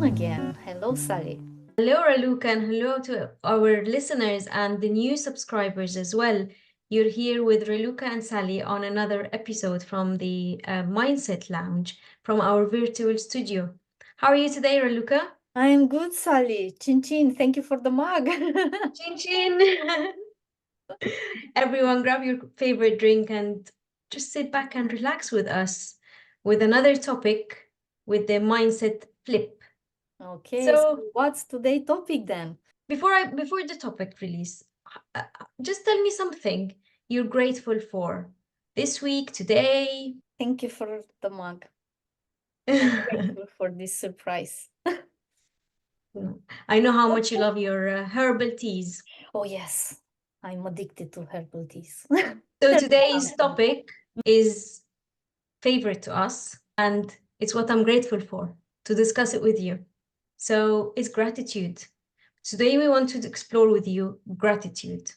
again. Hello, Sally. Hello, Raluca, and hello to our listeners and the new subscribers as well. You're here with Raluca and Sally on another episode from the Mindset Lounge from our virtual studio. How are you today, Raluca? I'm good, Sally. Chin chin. Thank you for the mug. Chin chin! Everyone, grab your favorite drink and just sit back and relax with us with another topic with the mindset flip. Okay, so So, what's today's topic then? before the topic release, just tell me something you're grateful for this week, today. Thank you for the mug. I'm grateful for this surprise. I know how much you love your herbal teas. Oh, yes. I'm addicted to herbal teas. So today's topic is favorite to us, and it's what I'm grateful for to discuss it with you. So it's gratitude. Today we want to explore with you gratitude,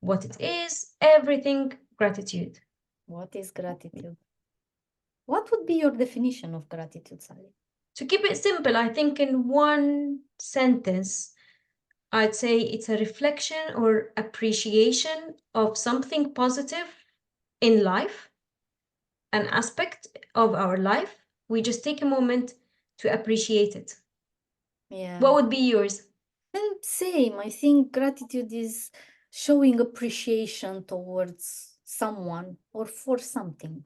what it is, everything gratitude. What is gratitude? What would be your definition of gratitude, Sally? To keep it simple, I think in one sentence, I'd say it's a reflection or appreciation of something positive in life, an aspect of our life. We just take a moment to appreciate it. Yeah. What would be yours? And same. I think gratitude is showing appreciation towards someone or for something.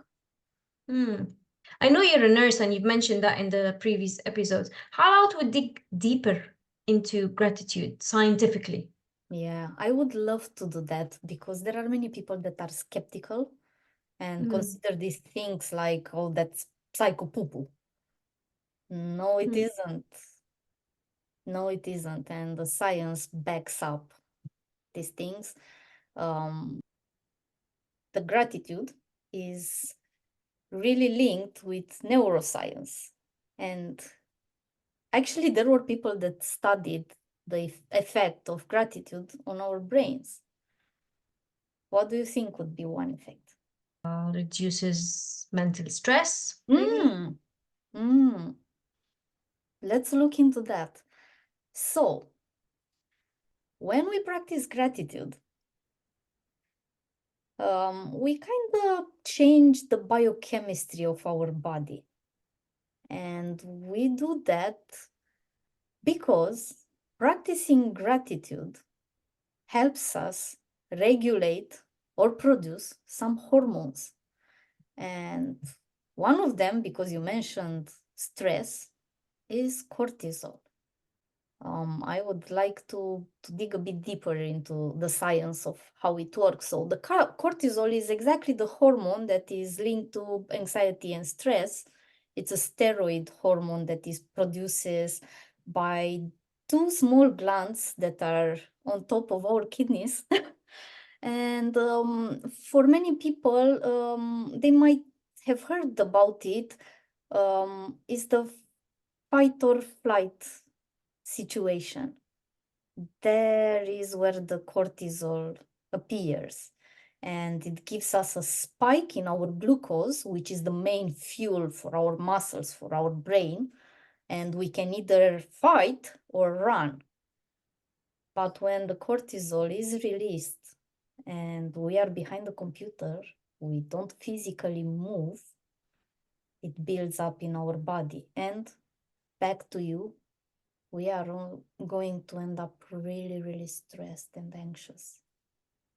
I know you're a nurse and you've mentioned that in the previous episodes. How about we dig deeper into gratitude scientifically? Yeah, I would love to do that because there are many people that are skeptical and consider these things like, oh, that's psycho poo-poo. No, it isn't. No, it isn't. And the science backs up these things. The gratitude is really linked with neuroscience. And actually, there were people that studied the effect of gratitude on our brains. What do you think would be one effect? Reduces mental stress, maybe? Let's look into that. So, when we practice gratitude, we kind of change the biochemistry of our body. And we do that because practicing gratitude helps us regulate or produce some hormones. And one of them, because you mentioned stress, is cortisol. I would like to dig a bit deeper into the science of how it works. So the cortisol is exactly the hormone that is linked to anxiety and stress. It's a steroid hormone that is produced by two small glands that are on top of our kidneys. And for many people, they might have heard about it, is the fight or flight situation. There is where the cortisol appears, and it gives us a spike in our glucose, which is the main fuel for our muscles, for our brain, and we can either fight or run. But when the cortisol is released and we are behind the computer, we don't physically move, it builds up in our body. And back to you, we are going to end up really, really stressed and anxious.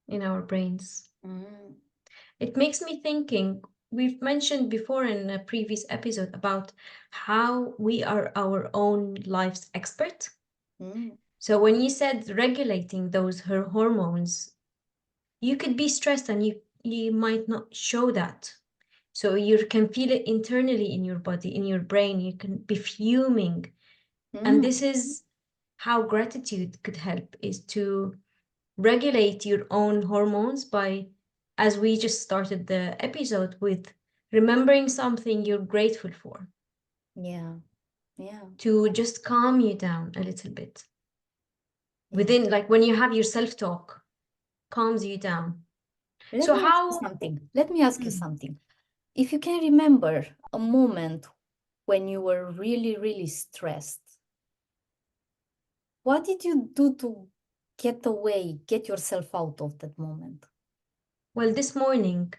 in our brains. It makes me thinking, we've mentioned before in a previous episode about how we are our own life's expert. So when you said regulating those hormones, you could be stressed and you might not show that. So you can feel it internally in your body, in your brain. You can be fuming. And this is how gratitude could help, is to regulate your own hormones by, as we just started the episode with, remembering something you're grateful for. Yeah. To just calm you down a little bit. Within, like when you have your self-talk, calms you down. Let me ask you something. If you can remember a moment when you were really, really stressed What did you do to get away, get yourself out of that moment? Well, this morning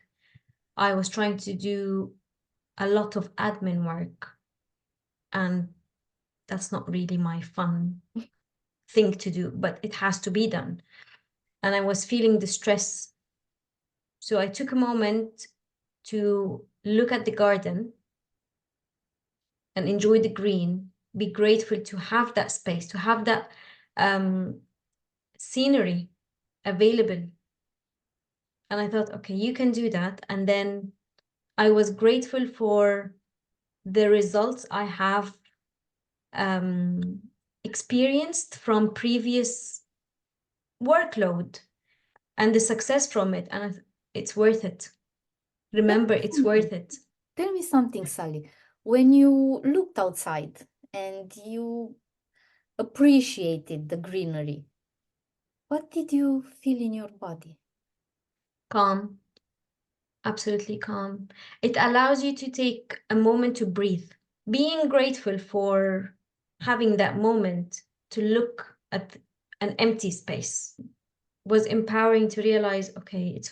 I was trying to do a lot of admin work, and that's not really my fun thing to do, but it has to be done. And I was feeling the stress. So I took a moment to look at the garden and enjoy the green, be grateful to have that space, to have that scenery available. And I thought, okay, you can do that. And then I was grateful for the results I have experienced from previous workload and the success from it. And it's worth it. Remember, it's worth it. Tell me something, Sally. When you looked outside and you appreciated the greenery, what did you feel in your body? Calm, absolutely calm. It allows you to take a moment to breathe. Being grateful for having that moment to look at an empty space was empowering to realize, okay, it's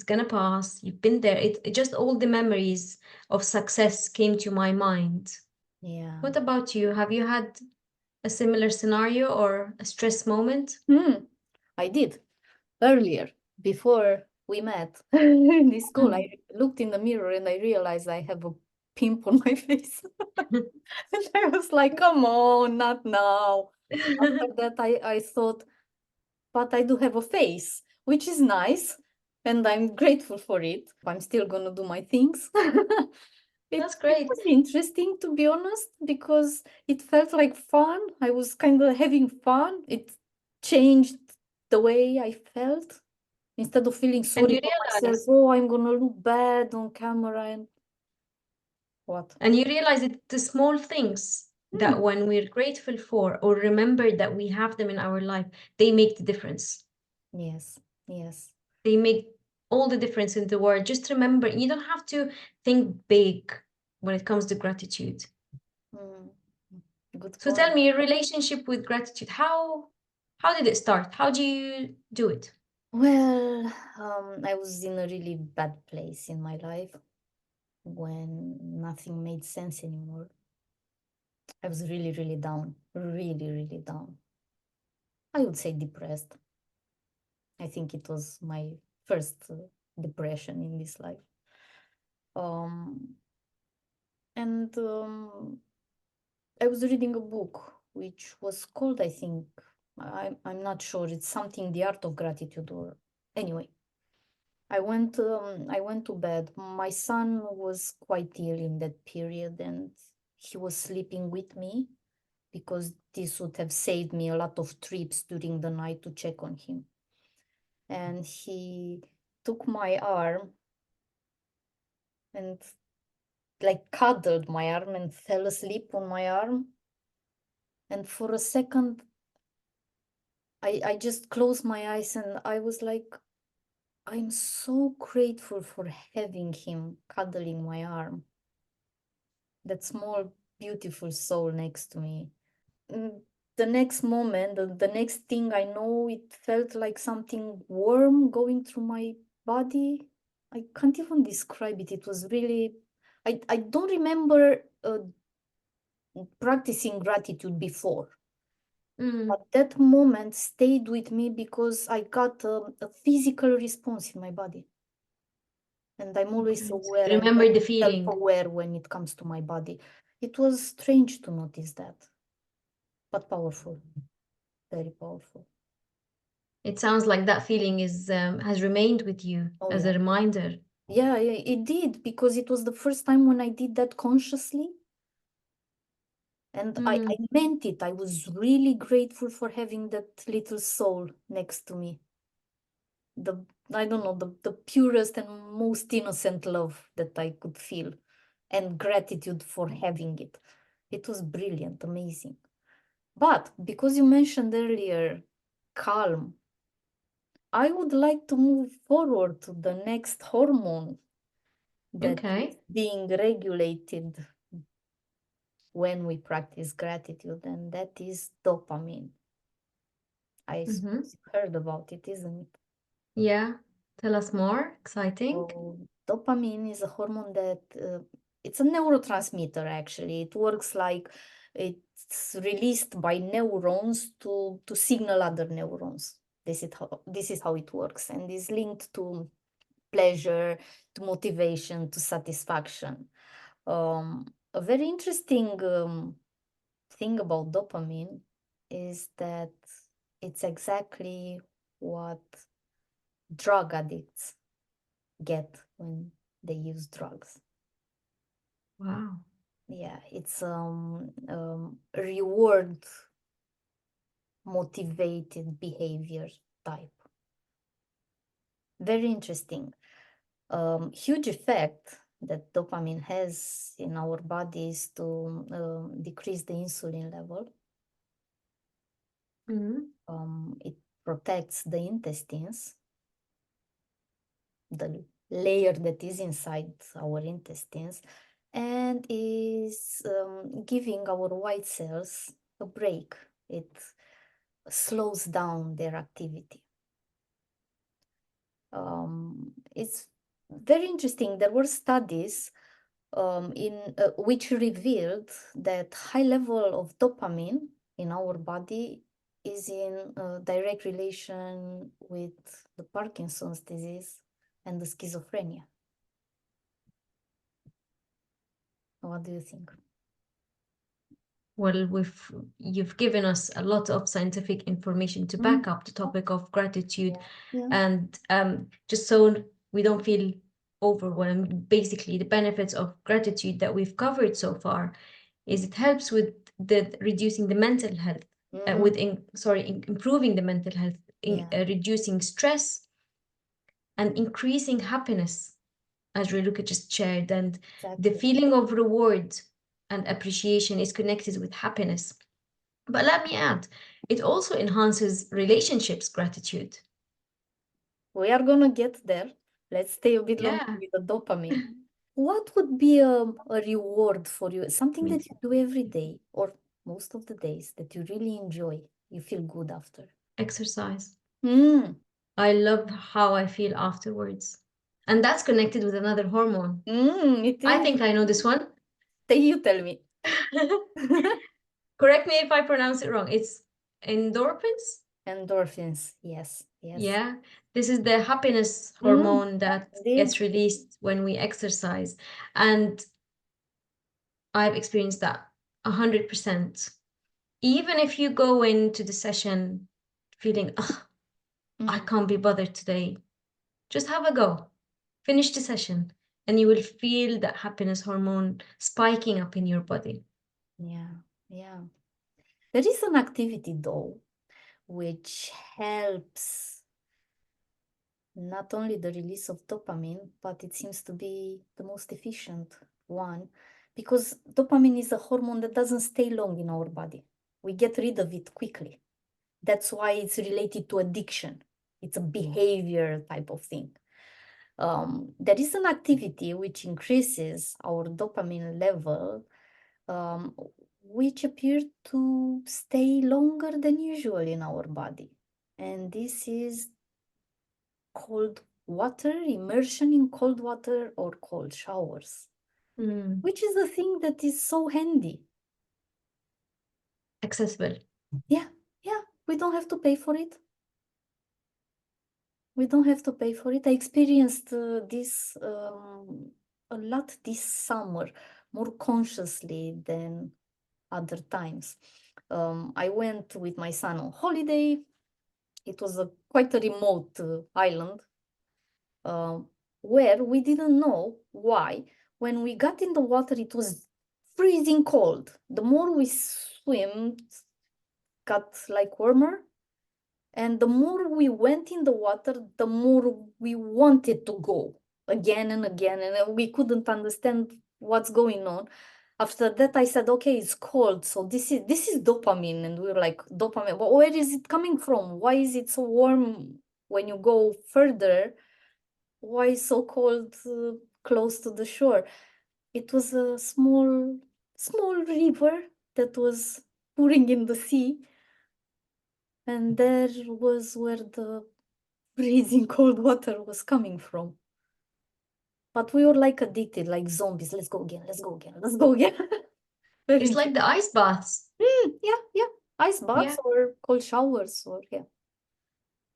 gonna pass. You've been there. It just all the memories of success came to my mind. Yeah. What about you? Have you had a similar scenario or a stress moment? I did earlier, before we met in this school. I looked in the mirror and I realized I have a pimple on my face. And I was like, come on, not now. After that, I thought, but I do have a face, which is nice, and I'm grateful for it. I'm still gonna do my things. That's It great. was interesting, to be honest, because it felt like fun. I was kind of having fun. It changed the way I felt. Instead of feeling And sorry you for myself, realize, oh, I'm gonna look bad on camera and what? and you realize it's the small things that when we're grateful for or remember that we have them in our life, they make the difference. Yes, yes. They make all the difference in the world. Just remember, you don't have to think big when it comes to gratitude. Good So tell point. me your relationship with gratitude. How did it start? How do you do it? Well, I was in a really bad place in my life when nothing made sense anymore. I was really, really down, really, really down. I would say depressed. I think it was my first depression in this life. Um, and I was reading a book which was called, I think, I'm not sure, it's something, The Art of Gratitude, or anyway. I went to bed. My son was quite ill in that period and he was sleeping with me because this would have saved me a lot of trips during the night to check on him. And he took my arm and like cuddled my arm and fell asleep on my arm. And for a second, I just closed my eyes and I was like, I'm so grateful for having him cuddling my arm. That small, beautiful soul next to me. The next moment, the next thing I know, it felt like something warm going through my body. I can't even describe it. It was really, I don't remember practicing gratitude before. But that moment stayed with me because I got a physical response in my body. And I'm always aware, I'm Remember very the feeling. self-aware when it comes to my body. It was strange to notice that, but powerful, very powerful. It sounds like that feeling is has remained with you Oh as yeah. a reminder. Yeah, it did, because it was the first time when I did that consciously. And I meant it. I was really grateful for having that little soul next to me. I don't know, the purest and most innocent love that I could feel, and gratitude for having it. It was brilliant, amazing. But because you mentioned earlier calm, I would like to move forward to the next hormone that is Okay. being regulated when we practice gratitude, and that is dopamine. I suppose you've heard about it, isn't it? Yeah. Tell us more. Exciting. So dopamine is a hormone that it's a neurotransmitter actually. It works like it's released by neurons to signal other neurons. This is how it works, and is linked to pleasure, to motivation, to satisfaction. A very interesting thing about dopamine is that it's exactly what drug addicts get when they use drugs. Wow. Yeah, it's reward motivated behavior type. Very interesting. Huge effect that dopamine has in our bodies to decrease the insulin level. It protects the intestines, the layer that is inside our intestines, and is giving our white cells a break. It slows down their activity. It's very interesting. There were studies in which revealed that high level of dopamine in our body is in direct relation with the Parkinson's disease and the schizophrenia. What do you think? Well, you've given us a lot of scientific information to back up the topic of gratitude, Yeah. and just so we don't feel overwhelmed, basically the benefits of gratitude that we've covered so far is it helps with the reducing the mental health, improving the mental health, reducing stress, and increasing happiness, as Raluca just shared, and the feeling of reward and appreciation is connected with happiness. But let me add, it also enhances relationships, gratitude. We are gonna get there. Let's stay a bit longer with the dopamine. What would be a reward for you? Something that you do every day or most of the days that you really enjoy, you feel good after? Exercise. I love how I feel afterwards. And that's connected with another hormone. It is. I think I know this one. You tell me. Correct me if I pronounce it wrong. It's endorphins? Endorphins, yes. Yeah, this is the happiness hormone that gets released when we exercise. And I've experienced that 100%. Even if you go into the session feeling, I can't be bothered today, just have a go. Finish the session, and you will feel that happiness hormone spiking up in your body. Yeah. There is an activity, though, which helps not only the release of dopamine, but it seems to be the most efficient one, because dopamine is a hormone that doesn't stay long in our body. We get rid of it quickly. That's why it's related to addiction. It's a behavior type of thing. There is an activity which increases our dopamine level, which appear to stay longer than usual in our body. And this is cold water, immersion in cold water or cold showers, which is a thing that is so handy. Accessible. Yeah, we don't have to pay for it. I experienced this a lot this summer, more consciously than other times. I went with my son on holiday. It was quite a remote island where we didn't know why. When we got in the water, it was freezing cold. The more we swim, got like warmer. And the more we went in the water, the more we wanted to go again and again. And we couldn't understand what's going on. After that, I said, okay, it's cold. So this is dopamine. And we were like, dopamine, but where is it coming from? Why is it so warm when you go further? Why so cold close to the shore? It was a small small river that was pouring in the sea. And there was where the freezing cold water was coming from. But we were like addicted, like zombies. Let's go again, let's go again, let's go again. Very It's like the ice baths. yeah. Ice baths Yeah. or cold showers or yeah.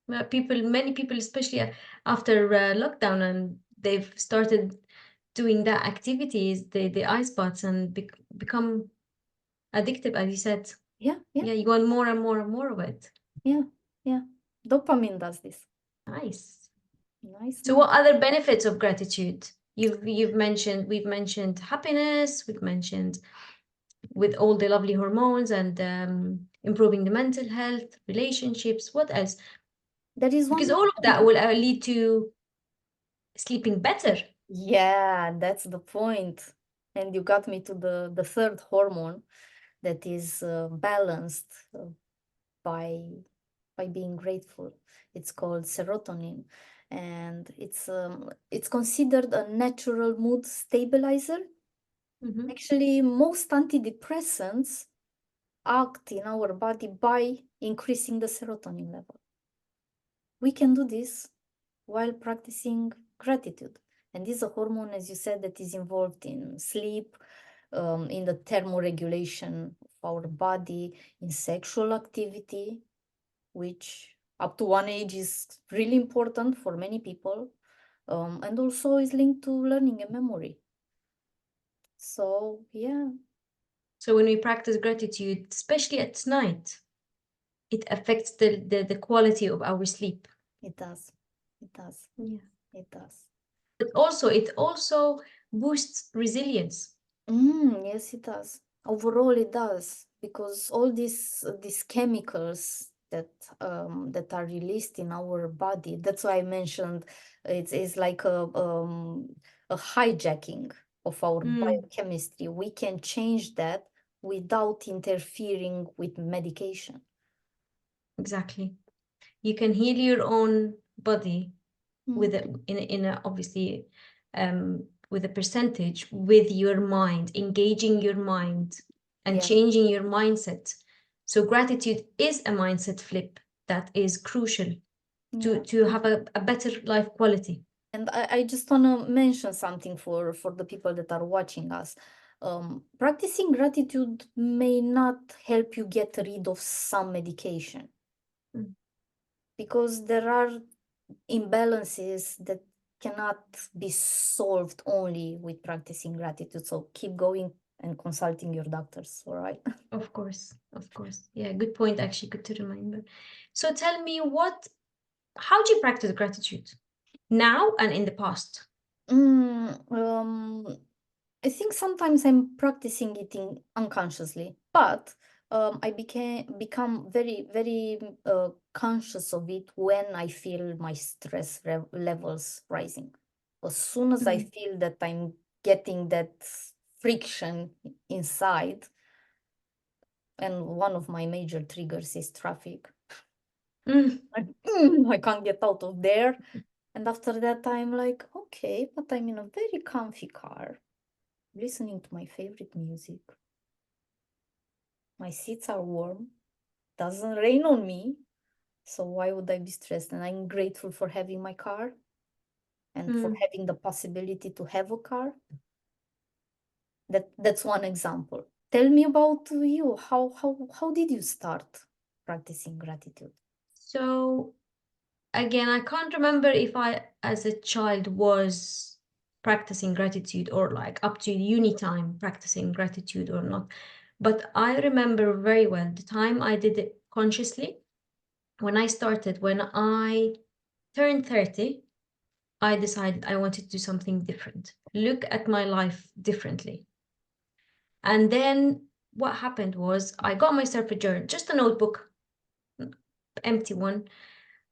Many people, especially after lockdown, and they've started doing that activities, the ice baths, and become addictive, as you said. Yeah. Yeah, you want more and more and more of it. Yeah. Dopamine does this. Nice. Nice. So what other benefits of gratitude? We've mentioned happiness, we've mentioned with all the lovely hormones and improving the mental health, relationships. What else? There is one Because more all of that thing. will lead to sleeping better. Yeah, that's the point. And you got me to the third hormone that is balanced by being grateful. It's called serotonin, and it's considered a natural mood stabilizer. Mm-hmm. Actually, most antidepressants act in our body by increasing the serotonin level. We can do this while practicing gratitude. And this is a hormone, as you said, that is involved in sleep, in the thermoregulation of our body, in sexual activity, which up to one age is really important for many people, and also is linked to learning and memory. So, yeah. So when we practice gratitude, especially at night, it affects the quality of our sleep. It does. It does. Yeah. It does. But it also boosts resilience. Yes, it does. Overall, it does because all these chemicals that are released in our body. That's why I mentioned it's like a hijacking of our biochemistry. We can change that without interfering with medication. Exactly. You can heal your own body with Mm. in a obviously with a percentage with your mind, engaging your mind and Yeah, changing your mindset. So gratitude is a mindset flip that is crucial yeah. to have a better life quality. And I just want to mention something for the people that are watching us. Practicing gratitude may not help you get rid of some medication because there are imbalances that cannot be solved only with practicing gratitude. So keep going and consulting your doctors, all right? Of course, of course. Yeah, good point, actually, good to remember. So tell me how do you practice gratitude now and in the past? I think sometimes I'm practicing it unconsciously, but I become very conscious of it when I feel my stress levels rising. As soon as I feel that I'm getting that friction inside, and one of my major triggers is traffic. Like, I can't get out of there. And after that, I'm like, okay, but I'm in a very comfy car, listening to my favorite music. My seats are warm, doesn't rain on me, so why would I be stressed? And I'm grateful for having my car and for having the possibility to have a car. That's one example. Tell me about you. How did you start practicing gratitude? So again, I can't remember if I, as a child, was practicing gratitude or like up to uni time practicing gratitude or not. But I remember very well the time I did it consciously. When I turned 30, I decided I wanted to do something different, look at my life differently. And then what happened was I got myself a journal, just a notebook, empty one,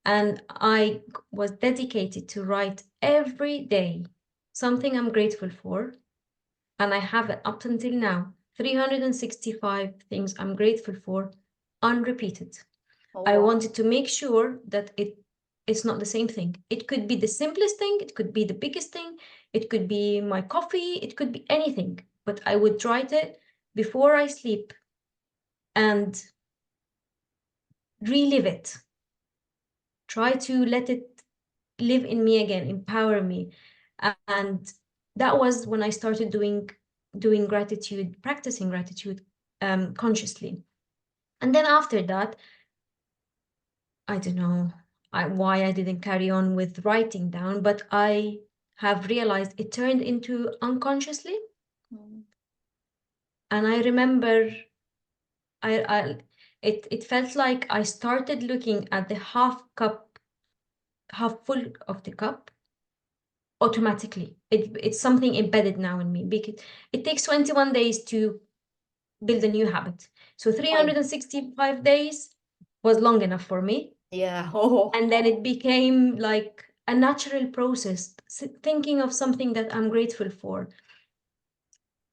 and I was dedicated to write every day something I'm grateful for. And I have it up until now 365 things I'm grateful for, unrepeated. Oh, I wow. wanted to make sure that it's not the same thing. It could be the simplest thing, it could be the biggest thing, it could be my coffee, it could be anything. But I would write it before I sleep and relive it. Try to let it live in me again, empower me. And that was when I started doing gratitude, practicing gratitude consciously. And then after that, I don't know why I didn't carry on with writing down, but I have realized it turned into unconsciously. And I remember it felt like I started looking at the half full of the cup automatically. It's something embedded now in me, because it takes 21 days to build a new habit. So 365 days was long enough for me. Yeah. Oh. And then it became like a natural process, thinking of something that I'm grateful for.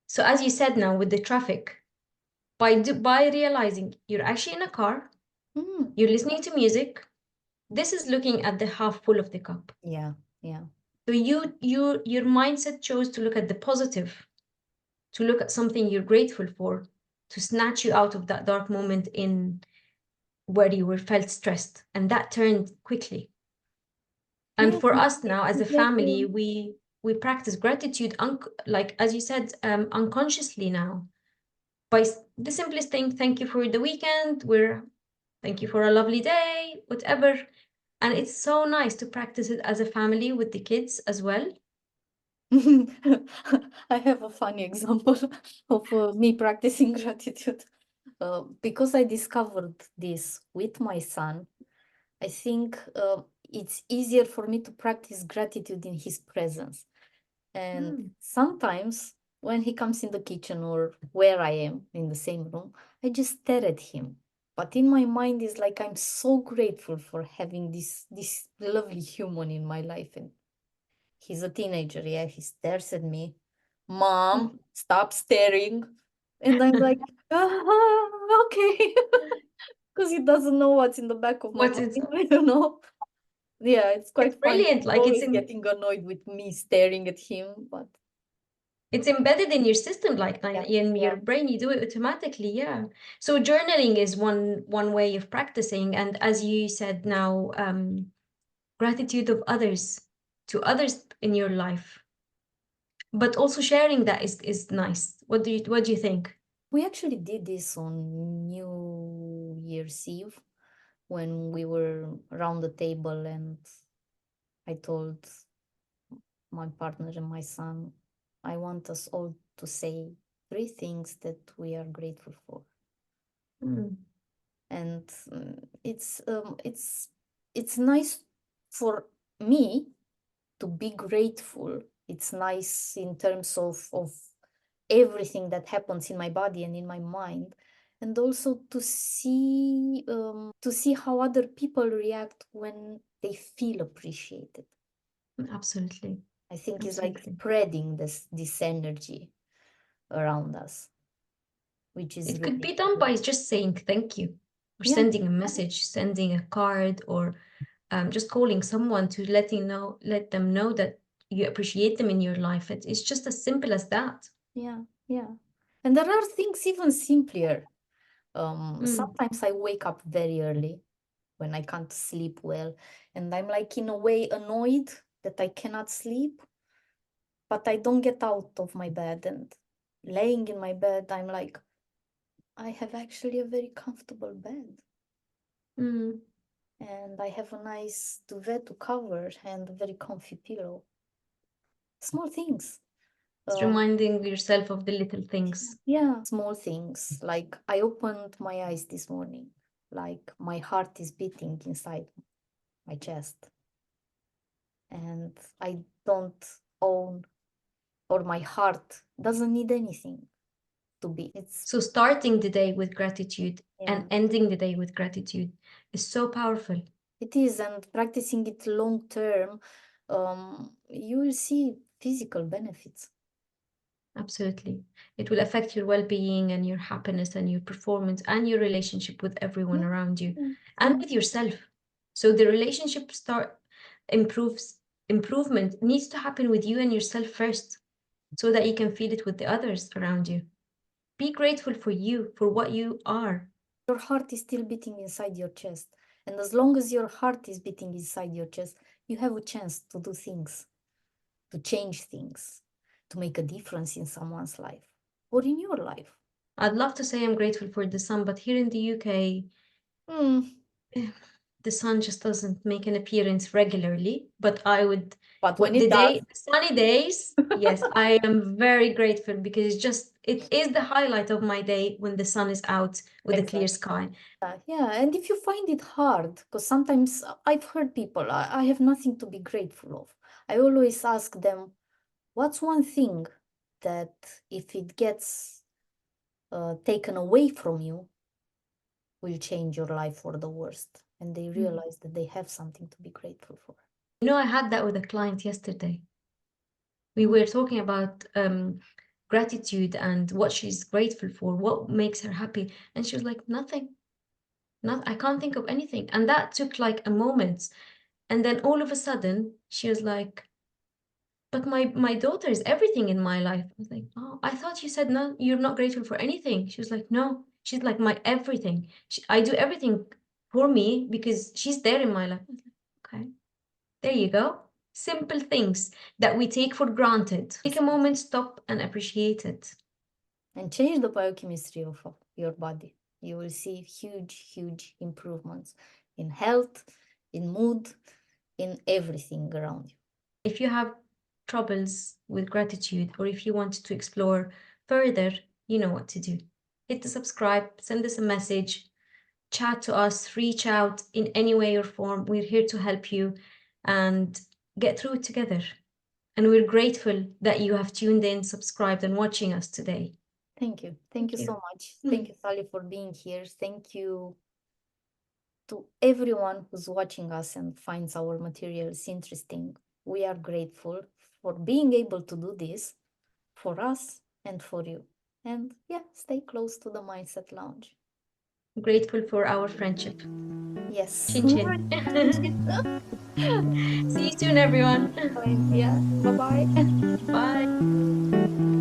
So as you said now with the traffic, by realizing you're actually in a car, you're listening to music, this is looking at the half full of the cup. Yeah. Yeah. So your mindset chose to look at the positive, to look at something you're grateful for, to snatch you out of that dark moment in where you were felt stressed, and that turned quickly. And Yeah, for us now as a it's like family, we practice gratitude, like as you said, unconsciously now, by the simplest thing: thank you for the weekend, thank you for a lovely day, whatever. And it's so nice to practice it as a family with the kids as well. I have a funny example of me practicing gratitude. Because I discovered this with my son, I think it's easier for me to practice gratitude in his presence. And sometimes when he comes in the kitchen or where I am in the same room, I just stare at him. But in my mind is like I'm so grateful for having this lovely human in my life. And he's a teenager, yeah, he stares at me. Mom, stop staring. And I'm like, okay. Because he doesn't know what's in the back of my What mind, is Yeah, it's it's quite funny. brilliant, He's like always getting annoyed with me staring at him, but it's embedded in your system, like yeah, in yeah. your brain. You do it automatically, yeah. So journaling is one way of practicing, and as you said now, gratitude of others, to others in your life, but also sharing that is nice. What do you think? We actually did this on New Year's Eve when we were around the table and I told my partner and my son, I want us all to say 3 things that we are grateful for. And it's nice for me to be grateful. It's nice in terms of everything that happens in my body and in my mind, and also to see how other people react when they feel appreciated. Absolutely. I think it's like Absolutely. spreading this energy around us, which is It could really be done by just saying thank you, or yeah, sending a message, sending a card, or just calling someone to let them know that you appreciate them in your life. It's just as simple as that. yeah, yeah. And there are things even simpler. Sometimes I wake up very early when I can't sleep well, and I'm like in a way annoyed that I cannot sleep, but I don't get out of my bed. And laying in my bed, I'm like, I have actually a very comfortable bed. And I have a nice duvet to cover and a very comfy pillow. Small things. It's reminding yourself of the little things. Yeah, small things. Like I opened my eyes this morning, like my heart is beating inside my chest. And I don't own, or my heart doesn't need anything to be. So starting the day with gratitude and ending the day with gratitude is so powerful. It is, and practicing it long term, you will see physical benefits. Absolutely. It will affect your well-being and your happiness and your performance and your relationship with everyone around you and with yourself. So the relationship improvement needs to happen with you and yourself first, so that you can feel it with the others around you. Be grateful for you, for what you are. Your heart is still beating inside your chest. And as long as your heart is beating inside your chest, you have a chance to do things, to change things, to make a difference in someone's life or in your life. I'd love to say I'm grateful for the sun, but here in the UK, the sun just doesn't make an appearance regularly. But I would, But when it does, the sunny days, yes, I am very grateful because it is the highlight of my day when the sun is out with a clear sky. Yeah, and if you find it hard, because sometimes I've heard people, I have nothing to be grateful of. I always ask them, what's one thing that if it gets taken away from you, will change your life for the worst? And they realize that they have something to be grateful for. You know, I had that with a client yesterday. We were talking about gratitude and what she's grateful for, what makes her happy. And she was like, nothing. I can't think of anything. And that took like a moment. And then all of a sudden, she was like, but my daughter is everything in my life. I was like, oh, I thought you said no, you're not grateful for anything. She was like, no, she's like my everything. I do everything for me because she's there in my life. I was like, okay, there you go. Simple things that we take for granted. Take a moment, stop and appreciate it. And change the biochemistry of your body. You will see huge, huge improvements in health, in mood, in everything around you. If you have troubles with gratitude, or if you want to explore further, you know what to do. Hit the subscribe, send us a message, chat to us, reach out in any way or form. We're here to help you and get through it together. And we're grateful that you have tuned in, subscribed, and watching us today. Thank you. Thank you so much. Thank you, Sally, for being here. Thank you to everyone who's watching us and finds our materials interesting. We are grateful for being able to do this for us and for you. And yeah, stay close to the Mindset Lounge. Grateful for our friendship. Yes. Chin chin. See you soon, everyone. Yeah. Bye-bye. Bye.